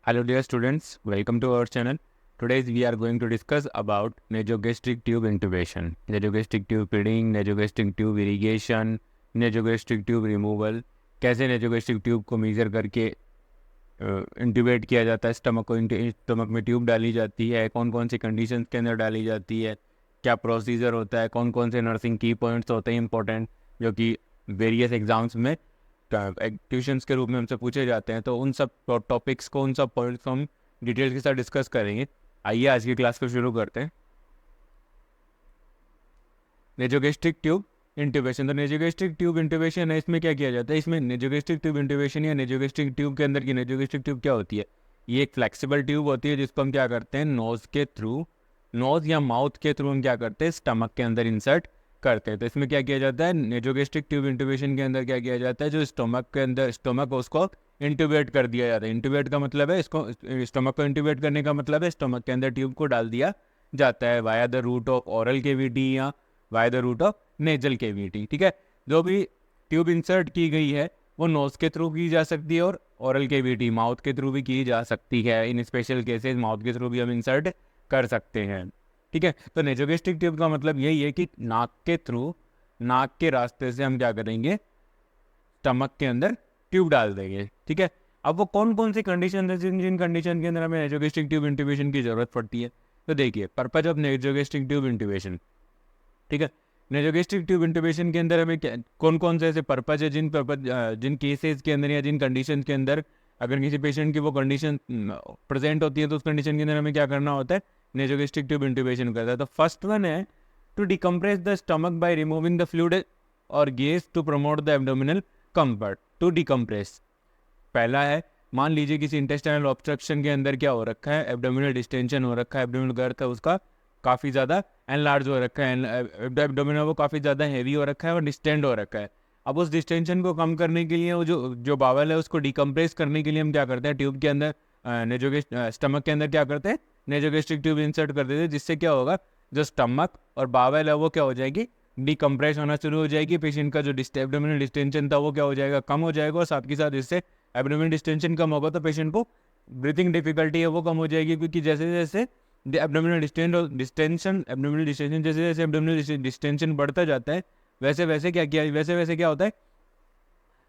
Hello dear students, welcome to our channel. Today we are going to discuss about nasogastric tube intubation, nasogastric tube feeding, nasogastric tube irrigation, nasogastric tube removal, कैसे nasogastric tube को major करके intubate किया जाता है, stomach में tube डाली जाती है, कौन कौन सी कंडीशंस के अंदर डाली जाती है, क्या प्रोसीजर होता है, कौन कौन से नर्सिंग की पॉइंट्स होते हैं इंपॉर्टेंट जो कि वेरियस एग्जाम्स में ट्यूशन्स के रूप में हमसे पूछे जाते हैं। तो उन सब टॉपिक्स को, उन सब पॉइंट्स को हम डिटेल्स के साथ डिस्कस करेंगे। आइए आज की क्लास को शुरू करते हैं। नेसोगैस्ट्रिक ट्यूब इंट्यूबेशन। तो नेसोगैस्ट्रिक ट्यूब इंट्यूबेशन है, इसमें क्या किया जाता है? इसमें नेसोगैस्ट्रिक ट्यूब इंट्यूबेशन या नेसोगैस्ट्रिक ट्यूब के अंदर की नेसोगैस्ट्रिक ट्यूब क्या होती है? ये एक फ्लेक्सिबल ट्यूब होती है जिसको हम क्या करते हैं, नोज के थ्रू, नोज या माउथ के थ्रू हम क्या करते हैं, स्टमक के अंदर इंसर्ट करते हैं। तो इसमें क्या किया जाता है, नेसोगैस्ट्रिक ट्यूब इंट्यूबेशन के अंदर क्या किया जाता है, जो स्टमक के अंदर, स्टमक को उसको इंट्यूबेट कर दिया जाता है। इंट्यूबेट का मतलब है, इसको स्टमक को इंट्यूबेट करने का मतलब है स्टमक के अंदर ट्यूब को डाल दिया जाता है via the route of oral cavity या via the route of nasal cavity. ठीक है, जो भी ट्यूब इंसर्ट की गई है वो नोज के थ्रू की जा सकती है और ओरल केविटी माउथ के थ्रू भी की जा सकती है। इन स्पेशल केसेस माउथ के थ्रू भी हम इंसर्ट कर सकते हैं। ठीक है, तो नेसोगैस्ट्रिक ट्यूब का मतलब यही है कि नाक के थ्रू, नाक के रास्ते से हम क्या करेंगे, स्टमक के अंदर ट्यूब डाल देंगे। ठीक है, अब वो कौन कौन सी कंडीशन है जिन कंडीशन के अंदर हमें नेसोगैस्ट्रिक ट्यूब इंट्यूबेशन की जरूरत पड़ती है? तो देखिए, पर्पज ऑफ नेसोगैस्ट्रिक ट्यूब इंट्यूबेशन। ठीक है, नेसोगैस्ट्रिक ट्यूब इंट्यूबेशन के अंदर हमें कौन कौन से ऐसे पर्पज है, जिन केसेस के अंदर या जिन कंडीशन के अंदर अगर किसी पेशेंट की वो कंडीशन प्रेजेंट होती है तो उस कंडीशन के अंदर हमें क्या करना होता है, नेसोगैस्ट्रिक ट्यूब इंट्यूबेशन करता है। तो फर्स्ट वन है to decompress the stomach by removing the fluid और gas to promote the abdominal comfort. To decompress, पहला है, मान लीजिए किसी इंटेस्टाइनल ऑब्स्ट्रक्शन के अंदर क्या हो रखा है, एब्डोमिनल डिस्टेंशन हो रखा है, एब्डोमिनल गर्थ है उसका काफ़ी ज़्यादा एनलार्ज हो रखा है, एब्डोमिनल वो काफ़ी ज़्यादा हैवी हो रखा है और डिस्टेंड हो रखा है। अब उस डिस्टेंशन को कम करने के लिए वो जो बावल है उसको डिकम्प्रेस करने के लिए हम क्या करते हैं, ट्यूब के अंदर स्टमक के अंदर क्या करते हैं, नेसोगैस्ट्रिक ट्यूब इंसर्ट कर देते हैं, जिससे क्या होगा, जो स्टमक और बावल है वो क्या हो जाएगी, डिकम्प्रेस होना शुरू हो जाएगी। पेशेंट का जो एब्डोमिनल डिस्टेंशन था वो क्या हो जाएगा, कम हो जाएगा, और साथ के साथ इससे एब्डोमिनल डिस्टेंशन कम होगा तो पेशेंट को ब्रीथिंग डिफिकल्टी है वो कम हो जाएगी, क्योंकि जैसे जैसे एब्डोमिनल डिस्टेंशन बढ़ता जाता है वैसे वैसे क्या होता है,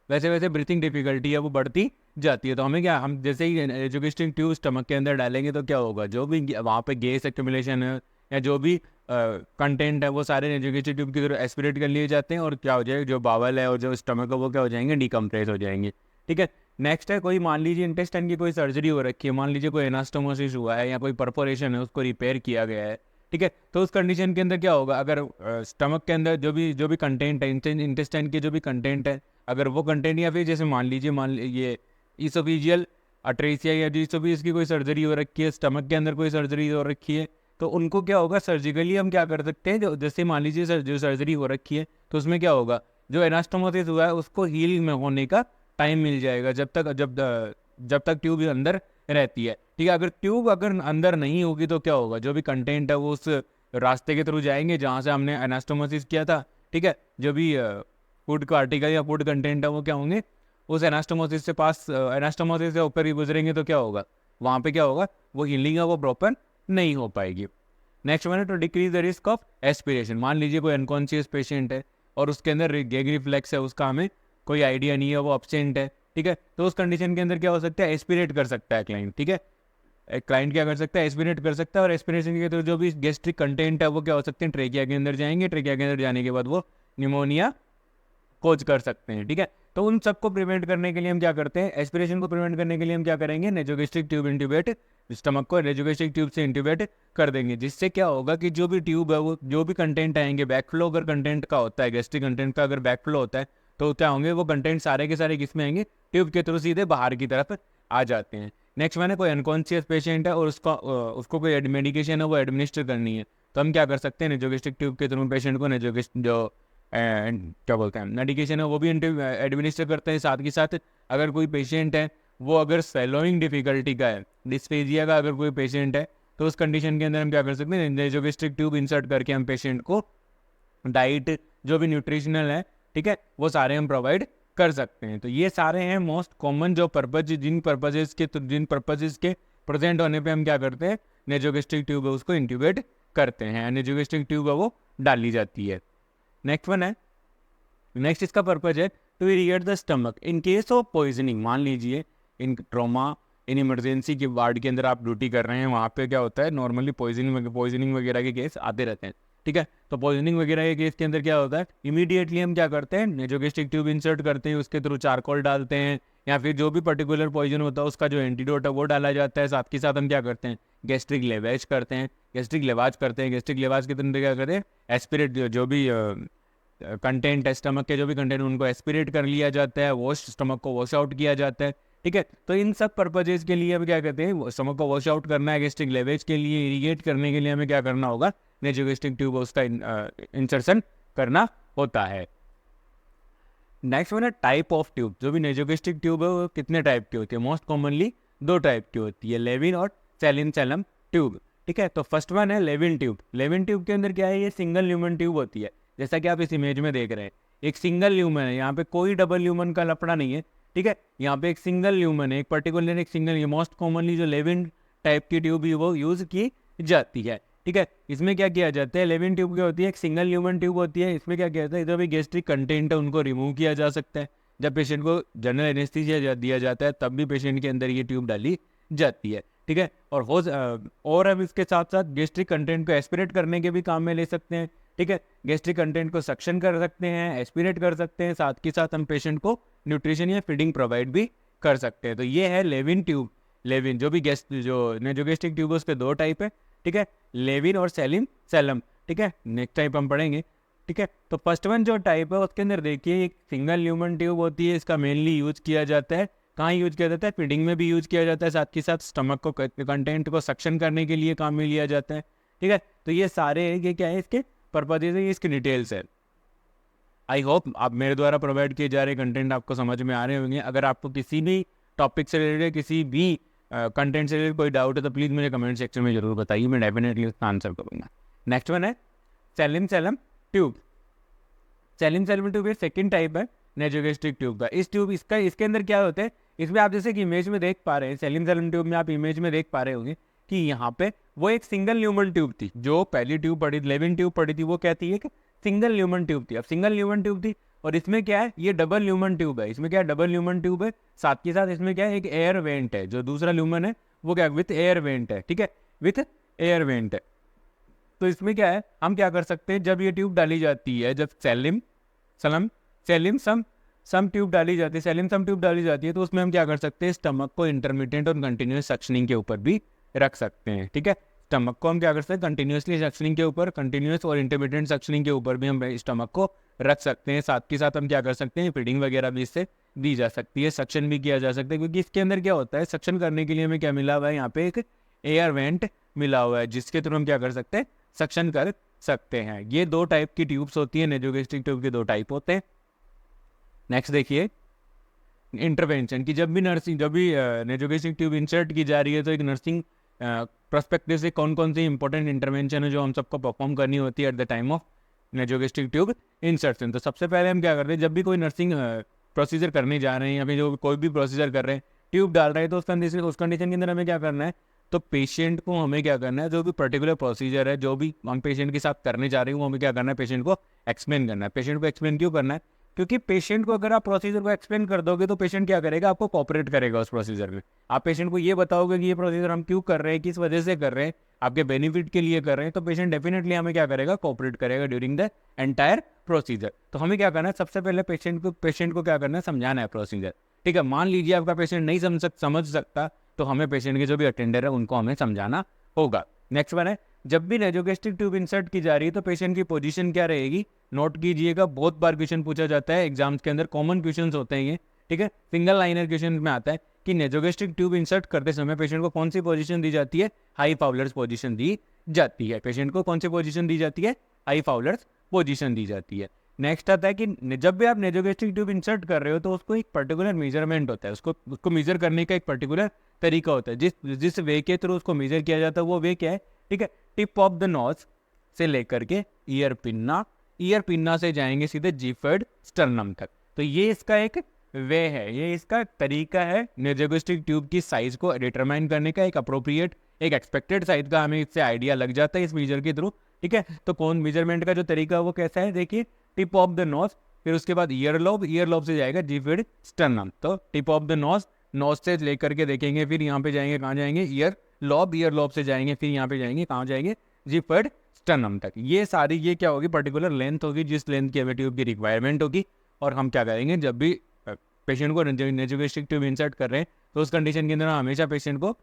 वैसे वैसे ब्रीथिंग डिफिकल्टी है वो बढ़ती जाती है। तो हमें क्या, हम जैसे ही नेसोगैस्ट्रिक ट्यूब स्टमक के अंदर डालेंगे तो क्या होगा, जो भी वहाँ पे गैस एक्यूमुलेशन है या जो भी कंटेंट है वो सारे नेसोगैस्ट्रिक ट्यूब की तरफ एस्पिरेट कर लिए जाते हैं और क्या हो जाएगा, जो बावल है और जो स्टमक है वो क्या हो जाएंगे, डिकम्प्रेस हो जाएंगे। ठीक है, नेक्स्ट है, कोई मान लीजिए इंटेस्टाइन की कोई सर्जरी हो रखी है, मान लीजिए कोई एनास्टोमोसिस हुआ है या कोई परफोरेशन है उसको रिपेयर किया गया है। ठीक है, तो उस कंडीशन के अंदर क्या होगा, अगर स्टमक के अंदर जो भी कंटेंट है, इंटेस्टाइन के जो भी कंटेंट है, अगर वो कंटेंट या फिर जैसे मान लीजिए ये इसोफेजियल अट्रेसिया या जिसको भी इसकी कोई सर्जरी हो रखी है, स्टमक के अंदर कोई सर्जरी हो रखी है, तो उनको क्या होगा, सर्जिकली हम क्या कर सकते हैं, जो जैसे मान लीजिए जो सर्जरी हो रखी है तो उसमें क्या होगा, जो एनास्टोमोसिस हुआ है उसको हील में होने का टाइम मिल जाएगा, जब तक ट्यूब अंदर रहती है। ठीक है, अगर ट्यूब अंदर नहीं होगी तो क्या होगा, जो भी कंटेंट है वो उस रास्ते के थ्रू जाएंगे जहाँ से हमने एनास्टोमोसिस किया था। ठीक है, जो भी फूड का आर्टिकल या फूड कंटेंट है वो क्या होंगे, उस एनास्टोमोसिस से ऊपर ही गुजरेंगे तो क्या होगा, वहाँ पे क्या होगा, वो हीलिंग है वो प्रॉपर नहीं हो पाएगी। नेक्स्ट वन है to decrease the risk of aspiration. मान लीजिए कोई अनकॉन्शियस पेशेंट है और उसके अंदर गैग रिफ्लेक्स है, उसका हमें कोई आइडिया नहीं है, वो अपसेंट है। ठीक है, तो उस कंडीशन के अंदर क्या हो सकता है, एस्पिरेट कर सकता है क्लाइंट। ठीक है, क्लाइंट क्या कर सकता है, एस्पिरेट कर सकता है, और एस्पिरेशन के थ्रू जो भी गैस्ट्रिक कंटेंट है वो क्या हो सकते हैं, ट्रेकिया के अंदर जाएंगे, ट्रेकिया के अंदर जाने के बाद वो निमोनिया कोज कर सकते हैं। ठीक है, तो उन सबको प्रिवेंट करने के लिए हम क्या करते हैं, एस्पिरेशन को प्रिवेंट करने के लिए हम क्या करेंगे, नेसोगैस्ट्रिक ट्यूब इंट्यूबेट, स्टमक को नेसोगैस्ट्रिक ट्यूब से इंट्यूबेट कर देंगे, जिससे क्या होगा कि जो भी ट्यूब है वो जो भी कंटेंट आएंगे, बैकफ्लो अगर कंटेंट का होता है, गैस्ट्रिक कंटेंट का अगर बैकफ्लो होता है तो क्या होंगे, वो कंटेंट सारे के सारे किस में आएंगे, ट्यूब के थ्रू सीधे बाहर की तरफ आ जाते हैं। नेक्स्ट मैंने कोई अनकॉन्शियस पेशेंट है और उसको कोई मेडिकेशन है वो एडमिनिस्टर करनी है, तो हम क्या कर सकते हैं, नेसोगैस्ट्रिक ट्यूब के थ्रू पेशेंट को क्या बोलते हैं, मेडिकेशन है वो भी एडमिनिस्टर करते हैं। साथ के साथ अगर कोई पेशेंट है वो अगर स्वेलोइंग डिफिकल्टी का है, डिस्पेजिया का अगर कोई पेशेंट है, तो उस कंडीशन के अंदर हम क्या कर सकते हैं, नेसोगैस्ट्रिक ट्यूब इंसर्ट करके हम पेशेंट को डाइट जो भी न्यूट्रिशनल है, ठीक है, वो सारे हम प्रोवाइड कर सकते हैं। तो ये सारे हैं मोस्ट कॉमन जो पर्पज जिन पर्पजेस के प्रेजेंट होने पे हम क्या करते हैं, नेजोगेस्ट्रिक ट्यूब है उसको इंट्यूबेट करते हैं, नेजोगेस्ट्रिक ट्यूब है वो डाली जाती है। नेक्स्ट वन है, नेक्स्ट इसका पर्पज है to irrigate the stomach in case of poisoning. मान लीजिए इन ट्रॉमा इन इमरजेंसी के वार्ड के अंदर आप ड्यूटी कर रहे हैं, वहाँ पे क्या होता है नॉर्मली पॉइजनिंग वगैरह के केस आते रहते हैं, ठीक है। तो पॉइजनिंग वगैरह के केस के अंदर क्या होता है, इमीडिएटली हम क्या करते हैं, नेजोगेस्ट्रिक ट्यूब इंसर्ट करते हैं, उसके थ्रू चारकोल डालते हैं या फिर जो भी पर्टिकुलर पॉइजन होता है उसका जो एंटीडोट है वो डाला जाता है। साथ के साथ हम क्या करते हैं, गैस्ट्रिक लेवेज करते हैं, गैस्ट्रिक लेवाज के अंदर क्या करते हैं, एस्पिरेट जो भी कंटेंट है स्टमक के, जो भी कंटेंट उनको एस्पिरेट कर लिया जाता है, वॉश स्टमक को वॉश आउट किया जाता है, ठीक है। तो इन सब पर्पजेज के लिए हमें क्या कहते हैं, स्टमक को वॉश आउट करना है, गैस्ट्रिक लेवेज के लिए इरिगेट करने के लिए हमें क्या करना होगा, नेजोगेस्ट्रिक ट्यूब उसका इंसर्शन करना होता है। नेक्स्ट वन है टाइप ऑफ ट्यूब। जो भी नेजोगेस्ट्रिक ट्यूब है वो कितने टाइप की होती है, मोस्ट कॉमनली 2 टाइप की होती है, लेविन और सैलिन सैलम ट्यूब, ठीक है। तो फर्स्ट वन है लेविन ट्यूब। लेविन ट्यूब के अंदर क्या है, ये सिंगल ल्यूमन ट्यूब होती है, जैसा कि आप इस इमेज में देख रहे हैं, एक सिंगल ल्यूमन है, यहाँ पे कोई डबल ल्यूमन का लफड़ा नहीं है, ठीक है। यहाँ पे एक सिंगल ल्यूमन है, एक पर्टिकुलर एक सिंगल, ये मोस्ट कॉमनली जो लेविन टाइप की ट्यूब वो यूज की जाती है, ठीक है। इसमें क्या किया जाता है, लेविन ट्यूब क्या होती है, एक सिंगल ह्यूमन ट्यूब होती है। इसमें क्या किया जाता है, जो भी गैस्ट्रिक कंटेंट है उनको रिमूव किया जा सकता है। जब पेशेंट को जनरल एनेस्थीसिया दिया जाता है तब भी पेशेंट के अंदर ये ट्यूब डाली जाती है, ठीक है। और हम इसके साथ साथ गैस्ट्रिक कंटेंट को एस्पिरेट करने के भी काम में ले सकते हैं, ठीक है। गैस्ट्रिक कंटेंट को सक्शन कर सकते हैं, एस्पिरेट कर सकते हैं, साथ के साथ हम पेशेंट को न्यूट्रिशन या फीडिंग प्रोवाइड भी कर सकते हैं। तो ये है लेविन ट्यूब। लेविन जो नेजोगेस्ट्रिक ट्यूब है उसके 2 टाइप है, ठीक है, लेविन और सैलिन सैलम, ठीक है। नेक्स्ट टाइप हम पढ़ेंगे, ठीक है। तो फर्स्ट वन जो टाइप है उसके अंदर देखिए एक सिंगल ह्यूमन ट्यूब होती है, इसका मेनली यूज किया जाता है, कहाँ यूज किया जाता है, फीडिंग में भी यूज किया जाता है, साथ के साथ स्टमक को कंटेंट को सक्शन करने के लिए काम में लिया जाता है, ठीक है। तो ये सारे ये क्या है, इसके पर्पजेज है, इसके डिटेल्स है। आई होप आप मेरे द्वारा प्रोवाइड किए जा रहे कंटेंट आपको समझ में आ रहे होंगे। अगर आपको किसी भी टॉपिक से रिलेटेड, किसी भी कंटेंट से रिलेटेड कोई डाउट है तो प्लीज़ मुझे कमेंट सेक्शन में जरूर बताइए, मैं डेफिनेटली उसका आंसर करूँगा। नेक्स्ट वन है सैलिन सैलम ट्यूब। सैलिन सैलम ट्यूब ये सेकंड टाइप है नेजोगेस्ट्रिक ट्यूब का। इसके अंदर क्या होता है, इसमें आप जैसे कि इमेज में देख पा रहे हैं, सैलिन सैलम ट्यूब में आप इमेज में देख पा रहे होंगे कि यहाँ पे वो एक सिंगल ल्यूमन ट्यूब थी। जो पहली ट्यूब पड़ी, लेविन ट्यूब पड़ी थी, वो क्या थी, एक सिंगल ल्यूमन ट्यूब थी। अब सिंगल ल्यूमन ट्यूब थी और इसमें क्या है, ये डबल ल्यूमन ट्यूब है। इसमें क्या है, डबल ल्यूमन ट्यूब है, साथ के साथ इसमें क्या है, एक एयर वेंट है। जो दूसरा ल्यूमन है वो क्या विथ एयर वेंट है, ठीक है, विथ एयर वेंट है। तो इसमें क्या है, हम क्या कर सकते हैं, जब ये ट्यूब डाली जाती है, जब सम ट्यूब डाली जाती है, सैलिन सम ट्यूब डाली जाती है, तो उसमें हम क्या कर सकते हैं, स्टमक को इंटरमिटेंट और कंटिन्यूस सक्शनिंग के ऊपर भी रख सकते हैं, ठीक है। स्टमक को हम क्या कर सकते हैं, कंटिन्यूसली सक्शनिंग के ऊपर, कंटिन्यूस और इंटरमिटेंट सक्शनिंग के ऊपर भी हम स्टमक को रख सकते हैं। साथ के साथ हम क्या कर सकते हैं, फीडिंग वगैरह भी इससे दी जा सकती है, सक्शन भी किया जा सकता है, क्योंकि इसके अंदर क्या होता है, सक्शन करने के लिए हमें क्या मिला हुआ है, यहाँ पे एक एयर वेंट मिला हुआ है, जिसके थ्रू हम क्या कर सकते हैं, सक्शन कर सकते हैं। ये 2 टाइप की ट्यूब्स होती है, नेजोगेस्ट्रिक ट्यूब के 2 टाइप होते हैं। नेक्स्ट देखिए इंटरवेंशन की, जब भी नेजोगेस्ट्रिक ट्यूब इंसर्ट की जा रही है तो एक नर्सिंग पर्सपेक्टिव से कौन कौन सी इंपॉर्टेंट इंटरवेंशन है जो हम सबको परफॉर्म करनी होती है at the time of nasogastric tube insertion. तो सबसे पहले हम क्या करते हैं, जब भी कोई नर्सिंग प्रोसीजर करने जा रहे हैं या फिर जो कोई भी प्रोसीजर कर रहे हैं, ट्यूब डाल रहे हैं, तो उस कंडीशन के अंदर हमें क्या करना है, तो पेशेंट को हमें क्या करना है, जो भी पर्टिकुलर प्रोसीजर है, जो भी हम पेशेंट के साथ करने जा रहे हैं, वो हमें क्या करना है, पेशेंट को एक्सप्लेन करना है। पेशेंट को एक्सप्लेन क्यों करना है, क्योंकि पेशेंट को अगर आप प्रोसीजर को एक्सप्लेन कर दोगे तो पेशेंट क्या करेगा, आपको कोऑपरेट करेगा उस प्रोसीजर में। आप पेशेंट को ये बताओगे कि ये प्रोसीजर हम क्यों कर रहे हैं, किस वजह से कर रहे हैं, आपके बेनिफिट के लिए कर रहे हैं, तो पेशेंट डेफिनेटली हमें क्या करेगा, कोऑपरेट करेगा ड्यूरिंग द एंटायर प्रोसीजर। तो हमें क्या करना है, सबसे पहले पेशेंट को क्या करना है, समझाना है प्रोसीजर, ठीक है। मान लीजिए आपका पेशेंट नहीं समझ सकता, तो हमें पेशेंट के जो भी अटेंडर है उनको हमें समझाना होगा। नेक्स्ट वन है, जब भी नेजोगेस्ट्रिक ट्यूब इंसर्ट की जा रही है तो पेशेंट की पोजीशन क्या रहेगी, नोट कीजिएगा, बहुत बार क्वेश्चन पूछा जाता है एग्जाम्स के अंदर, कॉमन क्वेश्चन होते हैं ये, ठीक है। सिंगल लाइनर क्वेश्चन में आता है कि नेजोगेस्ट्रिक ट्यूब इंसर्ट करते समय पेशेंट को कौन सी पोजीशन दी जाती है, हाई फाउलर्स पोजीशन दी जाती है। पेशेंट को कौन सी पोजीशन दी जाती है, हाई फाउलर्स पोजीशन दी जाती है। नेक्स्ट आता है कि जब भी आप नेजोगेस्ट्रिक ट्यूब इंसर्ट कर रहे हो तो उसको एक पर्टिकुलर मेजरमेंट होता है, उसको मेजर करने का एक पर्टिकुलर तरीका होता है, जिस वे के थ्रू उसको मेजर किया जाता है वो वे क्या है, ठीक है। टिप ऑफ द नोज से लेकर के ईयर पिन्ना से जाएंगे सीधे जीफर्ड स्टर्नम तक, तो ये इसका एक वे है, ये इसका तरीका है नेजोगेस्ट्रिक ट्यूब की साइज को डिटरमाइन करने का, एक अप्रोप्रिएट एक एक्सपेक्टेड साइज का हमें इससे आइडिया लग जाता है इस मीजर के थ्रू। ठीक है, तो कौन मेजरमेंट का जो तरीका है वो कैसा है, देखिए टिप ऑफ द नोज, फिर उसके बाद ईयर लोब से जाएगा जिफिड स्टर्नम। तो टिप ऑफ द नोज से लेकर के देखेंगे, फिर यहाँ पे जाएंगे, कहाँ जाएंगे, ईयर लोब से जाएंगे, फिर यहाँ पे जाएंगे, कहाँ जाएंगे, जिफिड स्टर्नम तक। ये सारी ये क्या होगी, पर्टिकुलर लेंथ होगी जिस लेंथ की हमें ट्यूब की रिक्वायरमेंट होगी। और हम क्या करेंगे, जब भी पेशेंट को नेजोगेस्ट्रिक ट्यूब इंसर्ट कर रहे हैं तो उस कंडीशन के अंदर हमेशा पेशेंट को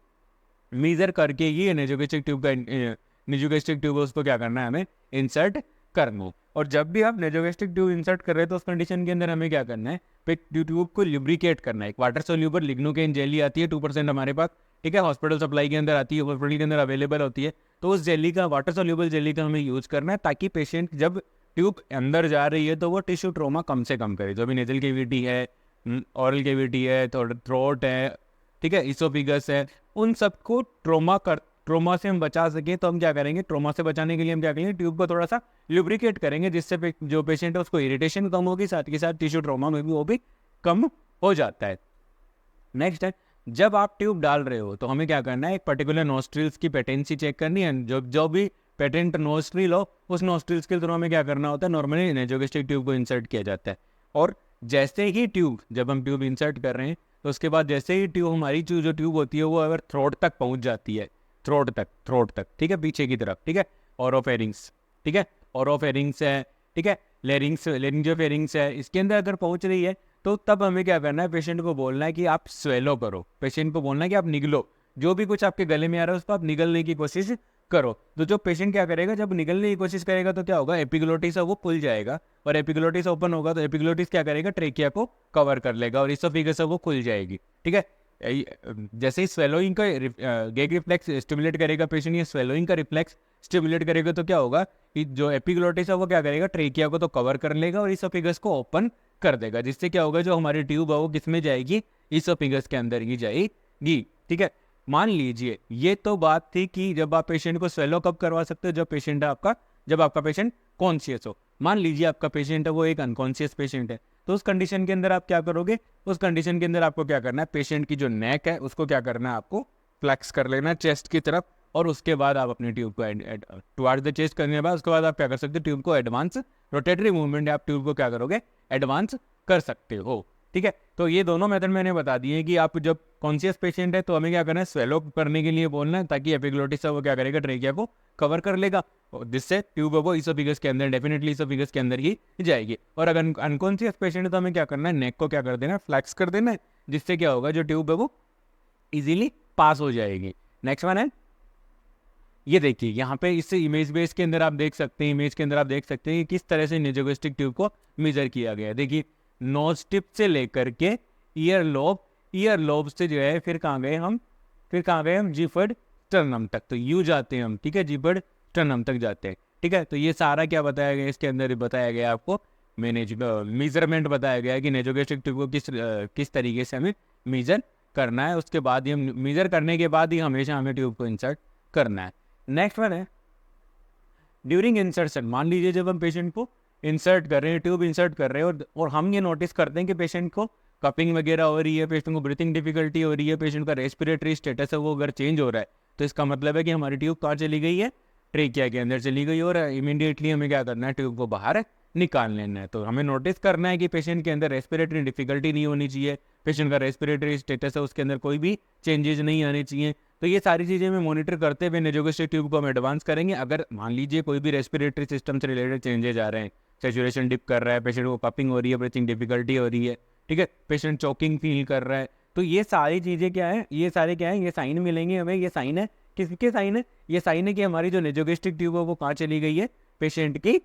मीजर करके ही नेजोगेस्ट्रिक ट्यूब उसको क्या करना है, हमें इंसर्ट करना है। और जब भी आप नेजोगेस्ट्रिक ट्यूब इंसर्ट कर रहे हैं तो उस कंडीशन के अंदर हमें क्या करना है, ट्यूब को लुब्रिकेट करना है। एक वाटर सोल्यूबल लिग्नोकेन जेली आती है 2% हमारे पास, ठीक है, हॉस्पिटल सप्लाई के अंदर आती है, हॉस्पिटल के अंदर अवेलेबल होती है। तो उस जेली का, वाटर सोल्यूबल जेली का हमें यूज करना है ताकि पेशेंट जब ट्यूब अंदर जा रही है तो वो टिश्यू ट्रोमा कम से कम करे। जो भी नेजल केविटी है, ऑरल केविटी है, थ्रोट है, ठीक है, इसोफिगस है, उन सबको ट्रोमा से हम बचा सके। तो हम क्या करेंगे, ट्रोमा से बचाने के लिए हम क्या करेंगे, ट्यूब को थोड़ा सा लुब्रिकेट करेंगे, जिससे जो पेशेंट है उसको इरिटेशन कम होगी, साथ के साथ टिश्यू ट्रोमा में भी वो भी कम हो जाता है। नेक्स्ट है, जब आप ट्यूब डाल रहे हो तो हमें क्या करना है, एक पर्टिकुलर नोस्ट्रिल्स की पेटेंसी चेक करनी है। जो भी पेटेंट नोस्ट्रिल हो उस नोस्ट्रिल्स के थ्रू हमें क्या करना होता है, नॉर्मली नेजोगेस्ट्रिक ट्यूब को इंसर्ट किया जाता है। और जैसे ही जब हम ट्यूब इंसर्ट कर रहे हैं तो उसके बाद जैसे ही हमारी जो ट्यूब होती है वो अगर थ्रोट तक पहुंच जाती है, थ्रोट तक, ठीक है, पीछे की तरफ, ठीक है, ओरोफेरिंग्स, ठीक है, ओरोफेरिंग्स है, ठीक है, लेरिंजोफेरिंग्स है, इसके अंदर अगर पहुंच रही है तो तब हमें क्या करना है, पेशेंट को बोलना है कि आप स्वेलो करो, पेशेंट को बोलना है कि आप निगलो, जो भी कुछ आपके गले में आ रहा है उसको आप निगलने की कोशिश करो। तो जो पेशेंट क्या करेगा, जब निगलने की कोशिश करेगा तो क्या होगा, एपिग्लोटिस है वो खुल जाएगा, और एपिग्लोटिस ओपन होगा तो एपिग्लोटिस क्या करेगा, ट्रेकिया को कवर कर लेगा, और इसोफिगस है वो खुल जाएगी। ठीक है, जैसे ही स्वेलोइंग का गैग रिफ्लेक्स स्टिमुलेट करेगा पेशेंट, ये स्वेलोइंग का रिफ्लेक्स स्टिमुलेट करेगा तो क्या होगा कि जो एपिग्लोटिस है वो क्या करेगा, ट्रेकिया को तो कवर कर लेगा और इसोफिगस को ओपन कर देगा, जिससे क्या होगा, जो हमारी ट्यूब है वो किसमें जाएगी, इसोफिगस के अंदर ही जाएगी। ठीक है, मान लीजिए ये तो बात थी कि जब आप पेशेंट को स्वेलो कब करवा सकते हो, जब आपका पेशेंट कॉन्शियस हो। मान लीजिए आपका पेशेंट है वो एक अनकॉन्शियस पेशेंट है, तो उस कंडीशन के अंदर आप क्या करोगे, उस कंडीशन के अंदर आपको क्या करना है, पेशेंट की जो नेक है उसको क्या करना है, आपको फ्लेक्स कर लेना है चेस्ट की तरफ, और उसके बाद आप अपनी ट्यूब को टुवर्ड्स द चेस्ट करने के बाद उसके बाद आप क्या कर सकते हो, ट्यूब को एडवांस रोटेटरी मूवमेंट आप ट्यूब को क्या करोगे, एडवांस कर सकते हो। ठीक है, तो ये दोनों मेथड मैंने बता दिए कि आप जब कॉन्शियस पेशेंट है तो हमें क्या करना है, स्वेलो करने के लिए बोलना है, ताकि एपिग्लोटिस वो क्या करेगा, ट्रेकिया को कवर कर लेगा, जिससे ट्यूब है वो इसोफिगस के अंदर, डेफिनेटली इसोफिगस के अंदर ही जाएगी। और अगर अनकॉन्शियस पेशेंट है तो हमें क्या करना है, नेक को क्या कर देना है, फ्लैक्स कर देना है, जिससे क्या होगा, जो ट्यूब है वो इजीली पास हो जाएगी। नेक्स्ट वन है, ये देखिए यहाँ पे इस इमेज बेस के अंदर आप देख सकते हैं, इमेज के अंदर आप देख सकते हैं कि किस तरह से नेजोगेस्ट्रिक ट्यूब को मेजर किया गया है। देखिए नोज टिप से लेकर के ईयर लोब से जो है फिर कहाँ गए हम जिफर्ड स्टर्नम तक, तो यू जाते हैं हम। ठीक है, जिफर्ड स्टर्नम तक जाते हैं। ठीक है, तो ये सारा क्या बताया गया, इसके अंदर बताया गया आपको मेजरमेंट बताया गया है कि नेजोगेस्ट्रिक ट्यूब को किस तरीके से हमें मेजर करना है। उसके बाद ही हम मेजर करने के बाद ही हमेशा हमें ट्यूब को इंसर्ट करना है। नेक्स्ट वन है ड्यूरिंग इंसर्शन। मान लीजिए जब हम पेशेंट को इंसर्ट कर रहे हैं, ट्यूब इंसर्ट कर रहे हैं, और हम ये नोटिस करते हैं कि पेशेंट को कपिंग वगैरह हो रही है, पेशेंट को ब्रीथिंग डिफिकल्टी हो रही है, पेशेंट का रेस्पिरेटरी स्टेटस है वो अगर चेंज हो रहा है, तो इसका मतलब है कि हमारी ट्यूब कहाँ चली गई है, ट्रेकिया के अंदर चली गई, और इमीडिएटली हमें क्या करना है, ट्यूब को बाहर निकाल लेना है। तो हमें नोटिस करना है कि पेशेंट के अंदर रेस्पिरेटरी डिफिकल्टी नहीं होनी चाहिए, पेशेंट का रेस्पिरेटरी स्टेटस है उसके अंदर कोई भी चेंजेस नहीं आने चाहिए। तो ये सारी चीज़ें हमें मॉनिटर करते हुए नेजोगेस्ट्रिक ट्यूब को हम एडवांस करेंगे। अगर मान लीजिए कोई भी रेस्पिरेटरी सिस्टम से रिलेटेड चेंजेस आ रहे हैं, सैचुरेशन डिप कर रहा है, पेशेंट को कपिंग हो रही है, ब्रीथिंग डिफिकल्टी हो रही है, ठीक है, पेशेंट चोकिंग फील कर रहा है, तो ये सारी चीज़ें क्या है, ये साइन मिलेंगे हमें। ये साइन है, किसके साइन है, ये साइन है कि हमारी जो नेजोगेस्ट्रिक ट्यूब है वो कहाँ चली गई है, पेशेंट की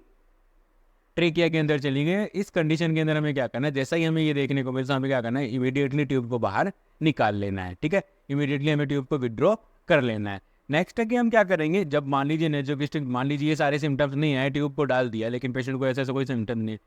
ट्रेकिया के अंदर चली गई है। इस कंडीशन के अंदर हमें क्या करना है, जैसा ही हमें ये देखने को मिलता है हमें क्या करना है, इमीडिएटली ट्यूब को बाहर निकाल लेना है। ठीक है, इमीडिएटली हमें ट्यूब को विड्रॉ कर लेना है। नेक्स्ट है कि हम क्या करेंगे, जब मान लीजिए नेजोगेस्ट्रिक, मान लीजिए ये सारे सिम्टम्स नहीं आए, ट्यूब को डाल दिया, लेकिन पेशेंट को ऐसा कोई सिम्टम नहीं,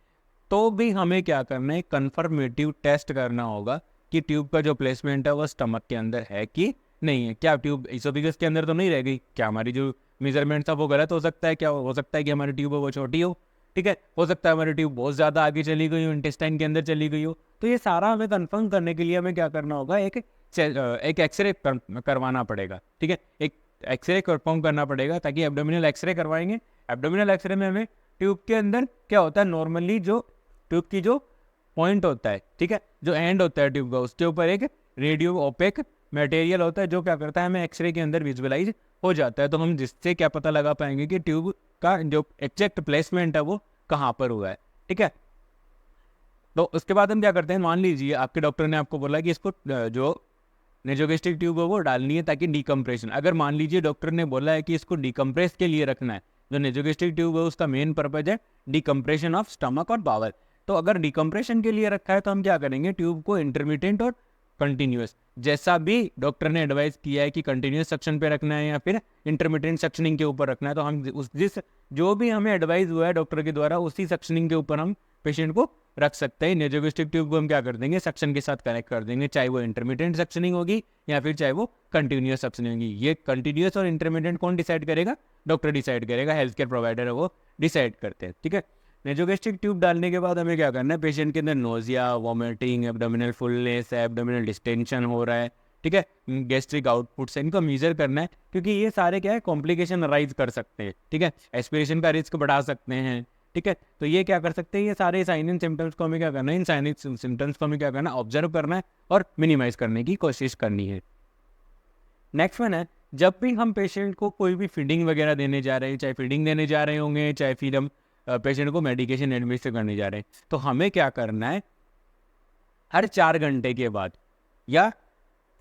तो भी हमें क्या करना है, कन्फर्मेटिव टेस्ट करना होगा कि ट्यूब का जो प्लेसमेंट है वो स्टमक के अंदर है कि नहीं है। क्या ट्यूब इसोफिगस के अंदर तो नहीं रह गई, क्या हमारी जो मेजरमेंट था वो गलत हो सकता है, क्या हो सकता है कि हमारी ट्यूब है वो छोटी हो, ठीक है, हो सकता है हमारी ट्यूब बहुत ज़्यादा आगे चली गई हो, इंटेस्टाइन के अंदर चली गई हो। तो ये सारा हमें कंफर्म करने के लिए हमें क्या करना होगा, एक एक्सरे करवाना पड़ेगा। ठीक है, एक एक्सरे परफॉर्म करना पड़ेगा, ताकि एब्डोमिनल एक्सरे करवाएंगे। एब्डोमिनल एक्सरे में हमें ट्यूब के अंदर क्या होता है, नॉर्मली जो ट्यूब की जो पॉइंट होता है, ठीक है, जो एंड होता है ट्यूब का, उसके ऊपर एक रेडियो ओपेक मटेरियल होता है, जो क्या करता है हमें एक्सरे के अंदर विजुअलाइज हो जाता है। तो हम जिससे क्या पता लगा पाएंगे कि ट्यूब का जो एग्जैक्ट प्लेसमेंट है वो कहाँ पर हुआ है। ठीक है, तो उसके बाद हम क्या करते हैं, मान लीजिए आपके डॉक्टर ने आपको बोला कि इसको जो नेजोगेस्ट्रिक ट्यूब है वो डालनी है ताकि डिकम्प्रेशन, अगर मान लीजिए डॉक्टर ने बोला है कि इसको डिकम्प्रेस के लिए रखना है, जो नेजोगेस्ट्रिक ट्यूब है उसका मेन पर्पज है डिकम्प्रेशन ऑफ स्टमक और बावल। तो अगर डिकम्प्रेशन के लिए रखा है तो हम क्या करेंगे, ट्यूब को इंटरमीडिएट और कंटिन्यूस, जैसा भी डॉक्टर ने एडवाइस किया है कि कंटिन्यूस सक्शन पे रखना है या फिर इंटरमीडिएट सक्शनिंग के ऊपर रखना है, तो हम उस जिस जो भी हमें एडवाइस हुआ है डॉक्टर के द्वारा उसी सक्शनिंग के ऊपर हम पेशेंट को रख सकते हैं। नेजोगेस्ट्रिक ट्यूब को हम क्या कर देंगे, सक्शन के साथ कनेक्ट कर देंगे, चाहे वो इंटरमीडिएट सक्शनिंग होगी या फिर चाहे वो कंटिन्यूस सक्शनिंग होगी। ये कंटिन्यूस और इंटरमीडिएट कौन डिसाइड करेगा, डॉक्टर डिसाइड करेगा, हेल्थ केयर प्रोवाइडर है वो डिसाइड करते हैं। ठीक है, नेजोगेस्ट्रिक ट्यूब डालने के बाद हमें क्या करना है, पेशेंट के अंदर नोजिया, वॉमिटिंग, एब्डोमिनल फुलनेस है, एब्डोमिनल डिस्टेंशन हो रहा है, ठीक है, गैस्ट्रिक आउटपुट से इनको मेजर करना है, क्योंकि ये सारे क्या है कॉम्प्लिकेशन अराइज कर सकते हैं। ठीक है, एस्पिरेशन का रिस्क बढ़ा सकते हैं। ठीक है, तो ये क्या कर सकते हैं, ये सारे साइन एंड सिम्टम्स को हमें क्या करना है, इन साइन एंड सिम्टम्स को हमें क्या करना है, ऑब्जर्व करना है और मिनिमाइज करने की कोशिश करनी है। नेक्स्ट वन है, जब भी हम पेशेंट को कोई भी फीडिंग वगैरह देने जा रहे हैं, चाहे फीडिंग देने जा रहे होंगे, चाहे फिर हम पेशेंट को मेडिकेशन एडमिनिस्टर करने जा रहे हैं, तो हमें क्या करना है, हर 4 घंटे के बाद या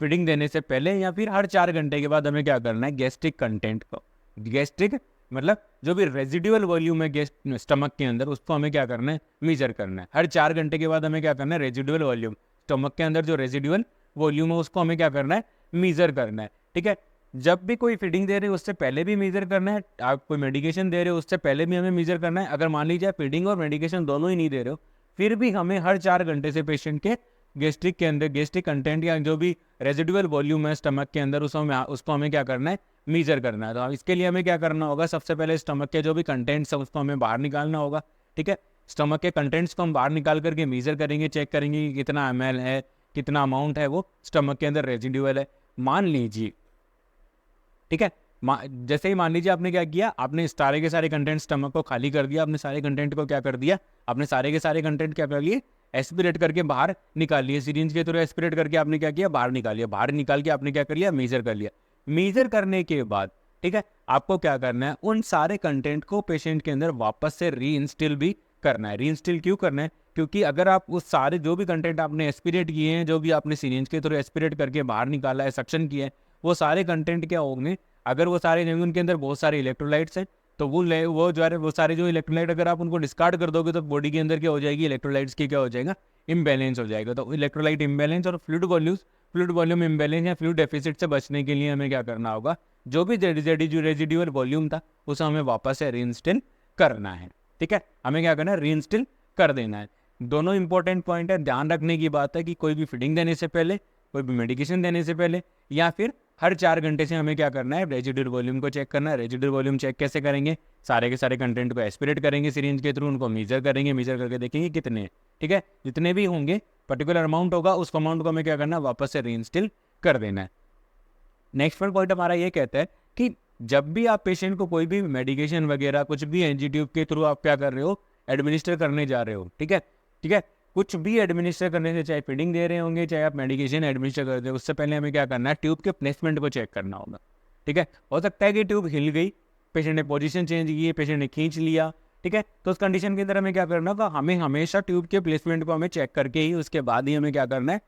फीडिंग देने से पहले या फिर हर 4 घंटे के बाद हमें क्या करना है, गैस्ट्रिक कंटेंट को, गैस्ट्रिक मतलब जो भी रेजिडुअल वॉल्यूम है स्टमक के अंदर, उसको हमें क्या करना है, मेजर करना है। हर 4 घंटे के बाद हमें क्या करना है, रेजिडुअल वॉल्यूम, स्टमक के अंदर जो रेजिडुअल वॉल्यूम है उसको हमें क्या करना है, मेजर करना है। ठीक है, जब भी कोई फीडिंग दे रहे हो उससे पहले भी मेजर करना है, आप कोई मेडिकेशन दे रहे हो उससे पहले भी हमें मेजर करना है। अगर मान लीजिए फीडिंग और मेडिकेशन दोनों ही नहीं दे रहे हो, फिर भी हमें हर 4 घंटे से पेशेंट के गैस्ट्रिक के अंदर गैस्ट्रिक कंटेंट या जो भी रेजिडुअल वॉल्यूम है स्टमक के अंदर उसको हमें क्या करना है, मेजर करना है। तो इसके लिए हमें क्या करना होगा, सबसे पहले स्टमक के जो भी कंटेंट्स है उसको हमें बाहर निकालना होगा। ठीक है, स्टमक के कंटेंट्स को हम बाहर निकाल करके मेजर करेंगे, चेक करेंगे कि कितना ml है, कितना अमाउंट है वो स्टमक के अंदर रेजिडुअल है। मान लीजिए, ठीक है, जैसे ही मान लीजिए आपने क्या किया, आपने सारे के सारे कंटेंट स्टमक को खाली कर दिया, आपने सारे कंटेंट को क्या कर दिया, आपने सारे के सारे कंटेंट क्या कर लिए, एस्पिरेट करके बाहर निकाल लिए, सिरिंज के थ्रू एस्पिरेट करके आपने क्या किया, बाहर निकाल लिया, बाहर निकाल के आपने क्या कर लिया, मेजर कर लिया। मेजर करने के बाद ठीक है, आपको क्या करना है, उन सारे कंटेंट को पेशेंट के अंदर वापस से री इंस्टिल भी करना है। री इंस्टिल क्यों करना है, क्योंकि अगर आप उस सारे जो भी कंटेंट आपने एस्पिरेट किए हैं, जो भी आपने सिरिंज के थ्रू एस्पिरेट करके बाहर निकाला है, सक्शन किया है, वो सारे कंटेंट क्या होंगे, अगर वो सारे उनके अंदर बहुत सारे इलेक्ट्रोलाइट्स हैं, तो वो सारे जो इलेक्ट्रोलाइट अगर आप उनको डिस्कार्ड कर दोगे तो बॉडी के अंदर क्या हो जाएगी, इलेक्ट्रोलाइट्स की क्या हो जाएगा, इम्बैलेंस हो जाएगा। तो इलेक्ट्रोलाइट इम्बैलेंस और फ्लूइड वॉल्यूम इम्बैलेंस या फ्लूइड डेफिसिट से बचने के लिए हमें क्या करना होगा, जो भी रेजिडुअल वॉल्यूम था उसे हमें वापस से रीइंस्टिल करना है। ठीक है, हमें क्या करना है, रीइंस्टिल कर देना है। दोनों इंपॉर्टेंट पॉइंट है, ध्यान रखने की बात है कि कोई भी फीडिंग देने से पहले, कोई भी मेडिकेशन देने से पहले या फिर हर 4 घंटे से हमें क्या करना है, रेजिडुअल वॉल्यूम को चेक करना है। रेजिडुअल वॉल्यूम चेक कैसे करेंगे, सारे के सारे कंटेंट को एस्पिरेट करेंगे सिरिंज के थ्रू, उनको मेजर करेंगे, मेजर करके देखेंगे कितने, ठीक है, जितने भी होंगे पर्टिकुलर अमाउंट होगा, उस अमाउंट को हमें क्या करना है, वापस से रीइंस्टिल कर देना है। नेक्स्ट पॉइंट हमारा ये कहता है कि जब भी आप पेशेंट को कोई भी मेडिकेशन वगैरह कुछ भी एनजी ट्यूब के थ्रू आप क्या कर रहे हो, एडमिनिस्टर करने जा रहे हो, ठीक है, ठीक है, कुछ भी एडमिनिस्टर करने से, चाहे फीडिंग दे रहे होंगे, चाहे आप मेडिकेशन एडमिनिस्टर कर रहे हो, उससे पहले हमें क्या करना है, ट्यूब के प्लेसमेंट को चेक करना होगा। ठीक है, हो सकता है कि ट्यूब हिल गई, पेशेंट ने पोजीशन चेंज की, पेशेंट ने खींच लिया, ठीक है, तो उस कंडीशन के अंदर हमें क्या करना होगा, हमें हमेशा ट्यूब के प्लेसमेंट को हमें चेक करके ही उसके बाद ही हमें क्या करना है,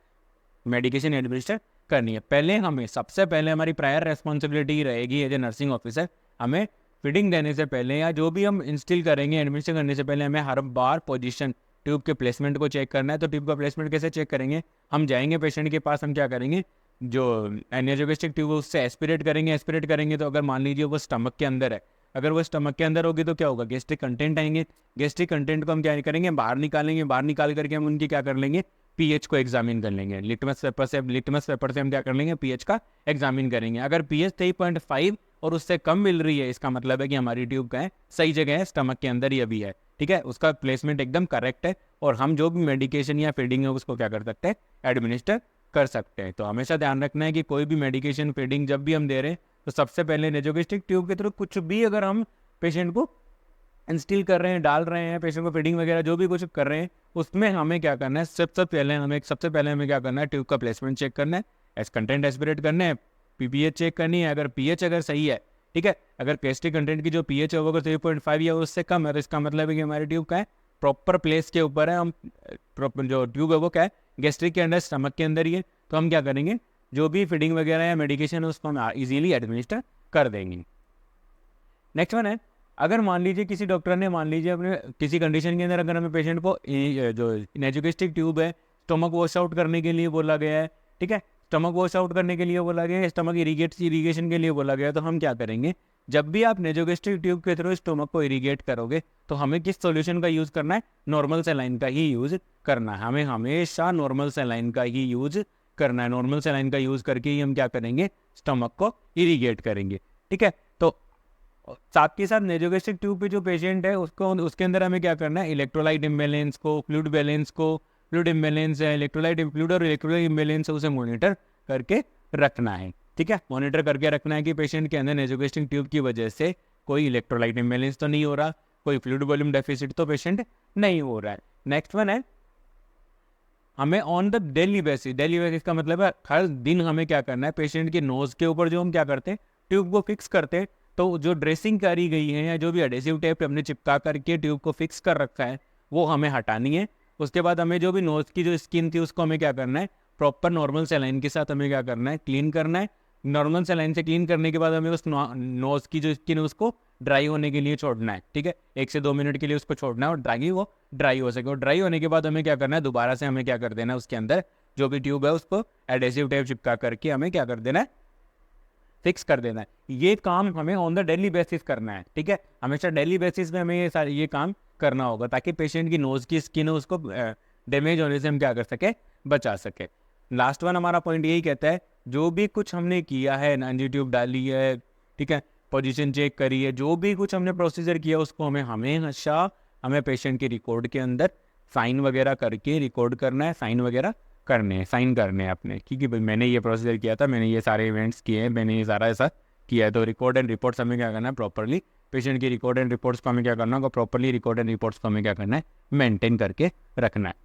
मेडिकेशन एडमिनिस्टर करनी है। पहले हमें सबसे पहले हमारी प्रायर रेस्पॉन्सिबिलिटी रहेगी एज ए नर्सिंग ऑफिसर, हमें फीडिंग देने से पहले या जो भी हम इंस्टिल करेंगे एडमिनिस्टर करने से पहले हमें हर बार पोजीशन ट्यूब के प्लेसमेंट को चेक करना है। तो ट्यूब का प्लेसमेंट कैसे चेक करेंगे, हम जाएंगे पेशेंट के पास, हम क्या करेंगे, जो एनियोजोगेस्टिक ट्यूब है उससे एस्पिरेट करेंगे तो अगर मान लीजिए वो स्टमक के अंदर है, अगर वो स्टमक के अंदर होगी तो क्या होगा, गैस्ट्रिक कंटेंट आएंगे, गैस्ट्रिक कंटेंट को हम क्या करेंगे, बाहर निकालेंगे, बाहर निकाल करके हम उनकी क्या कर लेंगे, पीएच को एग्जामिन कर लेंगे, लिटमस पेपर से हम क्या कर लेंगे, पीएच का एग्जामिन करेंगे। अगर पीएच 3.5 और उससे कम मिल रही है, इसका मतलब है कि हमारी ट्यूब का है सही जगह है, स्टमक के अंदर ही अभी है। ठीक है, उसका प्लेसमेंट एकदम करेक्ट है और हम जो भी मेडिकेशन या फीडिंग है उसको क्या कर सकते हैं, एडमिनिस्टर कर सकते हैं। तो हमेशा ध्यान रखना है कि कोई भी मेडिकेशन फीडिंग जब भी हम दे रहे हैं तो सबसे पहले नेजोगेस्ट्रिक ट्यूब के थ्रू कुछ भी अगर हम पेशेंट को इंस्टिल कर रहे हैं, डाल रहे हैं, पेशेंट को फीडिंग वगैरह जो भी कुछ कर रहे हैं, उसमें हमें क्या करना है, सबसे पहले हमें क्या करना है, ट्यूब का प्लेसमेंट चेक करना है, एस कंटेंट एस्पिरेट करना है, पीपीएच चेक करनी है। अगर पीएच अगर सही है, ठीक है, अगर गैस्ट्रिक कंटेंट की जो पीएच है वो अगर 3.5 या उससे कम है तो इसका मतलब है कि हमारी ट्यूब का है प्रॉपर प्लेस के ऊपर है, हम जो ट्यूब है वो क्या है, गैस्ट्रिक के अंदर, स्टमक के अंदर ही है। तो हम क्या करेंगे, जो भी फीडिंग वगैरह या मेडिकेशन है उसको हम इजीली एडमिनिस्टर कर देंगे। नेक्स्ट वन है, अगर मान लीजिए किसी डॉक्टर ने मान लीजिए अपने किसी कंडीशन के अंदर अगर हमें पेशेंट को जो नेजोगेस्ट्रिक ट्यूब है स्टमक वॉश आउट करने के लिए बोला गया है, ठीक है, स्टमक वॉश आउट करने के लिए बोला गया है, स्टमक इरीगेशन के लिए बोला गया है, तो हम क्या करेंगे, जब भी आप नेजोगेस्ट्रिक ट्यूब के थ्रू स्टमक को इरीगेट करोगे तो हमें किस सॉल्यूशन का यूज़ करना है, नॉर्मल सलाइन का ही यूज़ करना है। हमें हमेशा नॉर्मल सलाइन का ही यूज़ करना है। नॉर्मल सलाइन का यूज़ करके ही हम क्या करेंगे, स्टमक को इरीगेट करेंगे, ठीक है। तो साथ के साथ नेजोगेस्ट्रिक ट्यूब पे जो पेशेंट है उसको उसके अंदर हमें क्या करना है, इलेक्ट्रोलाइट इम्बैलेंस को, फ्लूइड बैलेंस को, फ्लूइड इम्बैलेंस है, इलेक्ट्रोलाइट फ्लूइड और इलेक्ट्रोलाइट इम्बैलेंस है, उसे मॉनिटर करके रखना है, ठीक है। मॉनिटर करके रखना है कि पेशेंट के अंदर नेजोगेस्ट्रिक ट्यूब की वजह से कोई इलेक्ट्रोलाइट इम्बैलेंस तो नहीं हो रहा, कोई फ्लूइड वॉल्यूम डेफिसिट तो पेशेंट नहीं हो रहा है। नेक्स्ट वन है, हमें ऑन द डेली बेसिस का मतलब है हर दिन हमें क्या करना है, पेशेंट के नोज के ऊपर जो हम क्या करते हैं, ट्यूब को फिक्स करते हैं, तो जो ड्रेसिंग करी गई है या जो भी एडेसिव टेप हमने चिपका करके ट्यूब को फिक्स कर रखा है वो हमें हटानी है। उसके बाद हमें जो भी नोज की जो स्किन थी उसको हमें क्या करना है, प्रॉपर नॉर्मल सलाइन के साथ हमें क्या करना है, क्लीन करना है। नॉर्मल सलाइन से क्लीन करने के बाद हमें उस नोज की जो स्किन है उसको ड्राई होने के लिए छोड़ना है, ठीक है, 1 से 2 मिनट के लिए उसको छोड़ना है और ताकि वो ड्राई हो सके। और ड्राई होने के बाद हमें क्या करना है, दोबारा से हमें क्या कर देना है, उसके अंदर जो भी ट्यूब है उसको एडेसिव टेप चिपका करके हमें क्या कर देना है, फिक्स कर देना है। ये काम हमें ऑन द डेली बेसिस करना है, ठीक है, हमेशा डेली बेसिस में हमें ये काम करना होगा ताकि पेशेंट की नोज की स्किन है उसको डैमेज होने से हम क्या कर सके, बचा सके। लास्ट वन हमारा पॉइंट यही कहता है, जो भी कुछ हमने किया है, एनजी ट्यूब डाली है, ठीक है, पोजीशन चेक करी है, जो भी कुछ हमने प्रोसीजर किया उसको हमेशा हमें पेशेंट के रिकॉर्ड के अंदर साइन वगैरह करके रिकॉर्ड करना है, साइन वगैरह साइन करने हैं अपने, क्योंकि भाई मैंने ये प्रोसीजर किया था, मैंने ये सारे इवेंट्स किए हैं, मैंने ये सारा ऐसा किया है। तो रिकॉर्ड एंड रिपोर्ट्स हमें क्या करना है, प्रॉपरली पेशेंट की रिकॉर्ड एंड रिपोर्ट्स को हमें क्या करना होगा, प्रॉपरली रिकॉर्ड एंड रिपोर्ट्स को हमें क्या करना है, मेंटेन करके रखना है।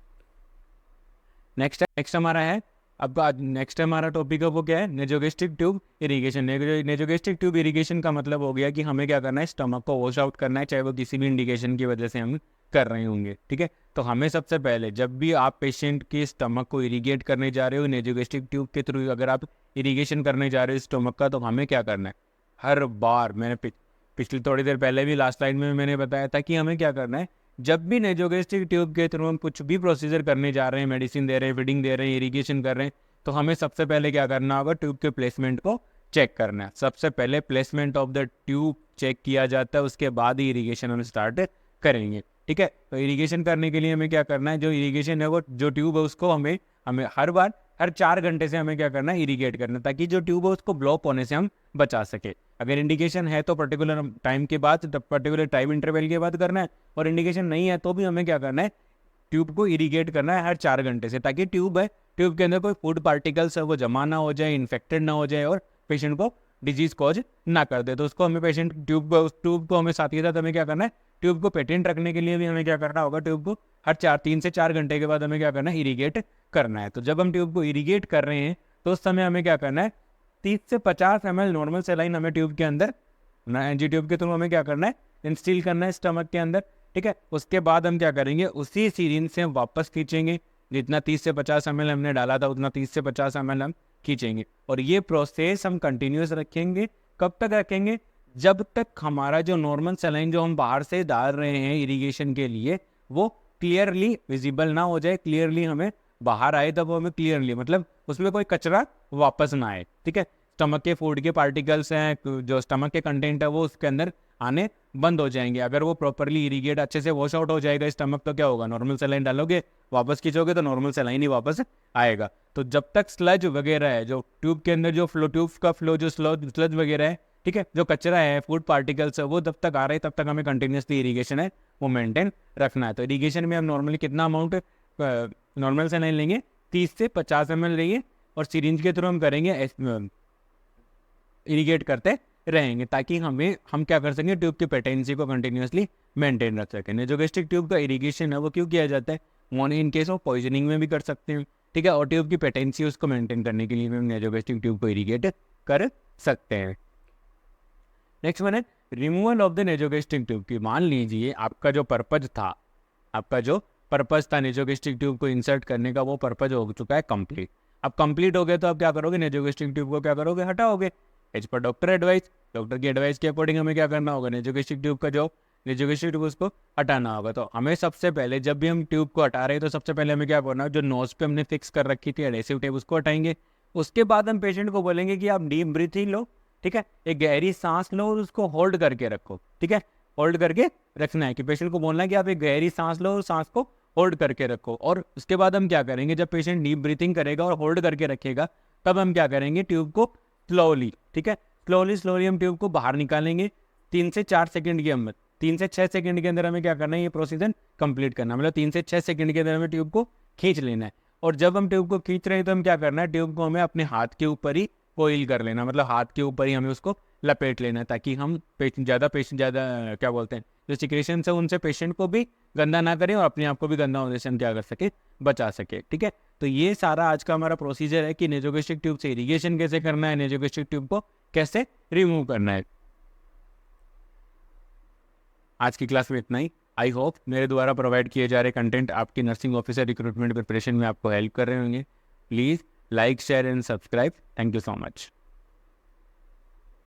नेक्स्ट हमारा है, अब नेक्स्ट हमारा टॉपिक है वो क्या है, nasogastric tube irrigation. Nasogastric tube irrigation का मतलब हो गया कि हमें क्या करना है, स्टमक को वॉश आउट करना है, चाहे वो किसी भी इंडिकेशन की वजह से हम कर रहे होंगे, ठीक है। तो हमें सबसे पहले जब भी आप पेशेंट के स्टमक को इरिगेट करने जा रहे हो नेजोगेस्ट्रिक ट्यूब के थ्रू, अगर आप इरिगेशन करने जा रहे हो स्टमक का, तो हमें क्या करना है, हर बार मैंने पिछली थोड़ी देर पहले भी लास्ट स्लाइड में मैंने बताया था कि हमें क्या करना है, जब भी नेजोगेस्ट्रिक ट्यूब के थ्रू हम कुछ भी प्रोसीजर करने जा रहे हैं, मेडिसिन दे रहे हैं, फीडिंग दे रहे हैं, इरिगेशन कर रहे हैं, तो हमें सबसे पहले क्या करना होगा, ट्यूब के प्लेसमेंट को चेक करना है। सबसे पहले placement of the tube check किया जाता है, उसके बाद ही इरिगेशन हम स्टार्ट करेंगे, ठीक है। तो इरिगेशन करने के लिए हमें क्या करना है, जो इरिगेशन है वो जो ट्यूब है उसको हमें हर 4 घंटे से हमें क्या करना है, इरिगेट करना, ताकि जो ट्यूब है उसको ब्लॉक होने से हम बचा सके। अगर इंडिकेशन है तो पर्टिकुलर टाइम के बाद, पर्टिकुलर टाइम इंटरवल के बाद करना है, और इंडिकेशन नहीं है तो भी हमें क्या करना है, ट्यूब को इरिगेट करना है हर 4 घंटे से, ताकि ट्यूब के अंदर कोई फूड पार्टिकल्स है वो जमा ना हो जाए, इन्फेक्टेड ना हो जाए और पेशेंट को डिजीज कॉज ना कर दे। तो उसको हमें ट्यूब को हमें साथ ही साथ हमें क्या करना है, ट्यूब को पेटेंट रखने के लिए भी हमें क्या करना होगा, ट्यूब को हर 3 से 4 घंटे के बाद हमें क्या करना है, इरिगेट करना है। तो जब हम ट्यूब को इरिगेट कर रहे हैं तो उस समय हमें क्या करना है, 30 से 50 ml नॉर्मल सेलाइन हमें ट्यूब के अंदर एनजी ट्यूब के थ्रू हमें क्या करना है, इंस्टिल करना है स्टमक के अंदर, ठीक है। उसके बाद हम क्या करेंगे, उसी सीरिंज से हम वापस खींचेंगे, जितना 30 से 50 ml हमने डाला था उतना 30 से 50 ml हम खींचेंगे। और ये प्रोसेस हम कंटिन्यूस रखेंगे। कब तक रखेंगे, जब तक हमारा जो नॉर्मल सलाइन जो हम बाहर से डाल रहे हैं इरिगेशन के लिए वो क्लियरली विजिबल ना हो जाए, क्लियरली हमें बाहर आए, तब वो हमें क्लियरली मतलब उसमें कोई कचरा वापस ना आए, ठीक है। स्टमक के फूड के पार्टिकल्स हैं, जो स्टमक के कंटेंट है वो उसके अंदर आने बंद हो जाएंगे। अगर वो प्रॉपरली इरिगेट अच्छे से वॉश आउट हो जाएगा स्टमक, तो क्या होगा, नॉर्मल सलाइन डालोगे वापस खींचोगे तो नॉर्मल सलाइन ही वापस आएगा। तो जब तक स्लज वगैरह है, जो ट्यूब के अंदर जो ट्यूब का फ्लो जो स्लज वगैरह है, ठीक है, जो कचरा है, फूड पार्टिकल्स है, वो जब तक आ रहे हैं तब तक हमें कंटिन्यूसली इरिगेशन है वो मेंटेन रखना है। तो इरीगेशन में हम नॉर्मली कितना अमाउंट नॉर्मल सलाइन लेंगे, 30 से 50 ml लेंगे और सिरिंज के थ्रू हम करेंगे, इरीगेट करते रहेंगे ताकि हम क्या कर सकें, ट्यूब की पेटेंसी को कंटिन्यूसली मेंटेन रख सकें। नेजोगेस्ट्रिक ट्यूब का इरीगेशन है वो क्यों किया जाता है, इन केस ऑफ पॉइजनिंग में भी कर सकते हैं, ठीक है, और ट्यूब की पेटेंसी उसको मेंटेन करने के लिए भी हम नेजोगेस्ट्रिक ट्यूब को इरीगेट कर सकते हैं। नेक्स्ट वन है removal of the nasogastric tube की। मान लीजिए आपका जो पर्पज था नेजोगेस्ट्रिक ट्यूब को इंसर्ट करने का, वो पर्पज हो चुका है कंप्लीट। अब कंप्लीट हो गया तो आप क्या करोगे, नेजोगेस्ट्रिक ट्यूब को क्या करोगे, हटाओगे as per doctor advice. Doctor की एडवाइस के अकॉर्डिंग हमें क्या करना होगा, नेजोगेस्ट्रिक ट्यूब का जो नेजोगेस्ट्रिक ट्यूब उसको हटाना होगा। तो हमें सबसे पहले जब भी हम ट्यूब को हटा रहे हैं तो सबसे पहले हमें क्या करना है, जो नोज पे हमने फिक्स कर रखी थी एडहेसिव टेप उसको हटाएंगे। उसके बाद हम पेशेंट को बोलेंगे कि आप डीप ब्रीथिंग लो, ठीक है, एक गहरी सांस लो और उसको होल्ड करके रखो, ठीक है, होल्ड करके रखना है कि पेशेंट को बोलना है कि आप एक गहरी सांस लो और सांस को होल्ड करके रखो। और उसके बाद हम क्या करेंगे, जब पेशेंट डीप ब्रीथिंग करेगा और होल्ड करके रखेगा तब हम क्या करेंगे, ट्यूब को स्लोली, ठीक है, स्लोली हम ट्यूब को बाहर निकालेंगे 3 से 4 सेकंड के अंदर। 3 से 6 सेकंड के अंदर हमें क्या करना है, ये प्रोसीजर कंप्लीट करना है, मतलब 3 से 6 सेकंड के अंदर हमें ट्यूब को खींच लेना है। और जब हम ट्यूब को खींच रहे हैं तो हम क्या करना है, ट्यूब को हमें अपने हाथ के ऊपर ही कोइल कर लेना, मतलब हाथ के ऊपर ही हमें उसको लपेट लेना है ताकि हम पेशेंट ज़्यादा क्या बोलते हैं जो सिक्रेशन है उनसे पेशेंट को भी गंदा ना करें और अपने आप को भी गंदा होने से हम क्या कर सके, बचा सके, ठीक है। तो ये सारा आज का हमारा प्रोसीजर है कि नेजोगेस्ट्रिक ट्यूब से इरीगेशन कैसे करना है, नेजोगेस्ट्रिक ट्यूब को कैसे रिमूव करना है। आज की क्लास में इतना ही। आई होप मेरे द्वारा प्रोवाइड किए जा रहे कंटेंट आपकी नर्सिंग ऑफिसर रिक्रूटमेंट प्रिपरेशन में आपको हेल्प कर रहे होंगे। Please like share and subscribe. Thank you so much.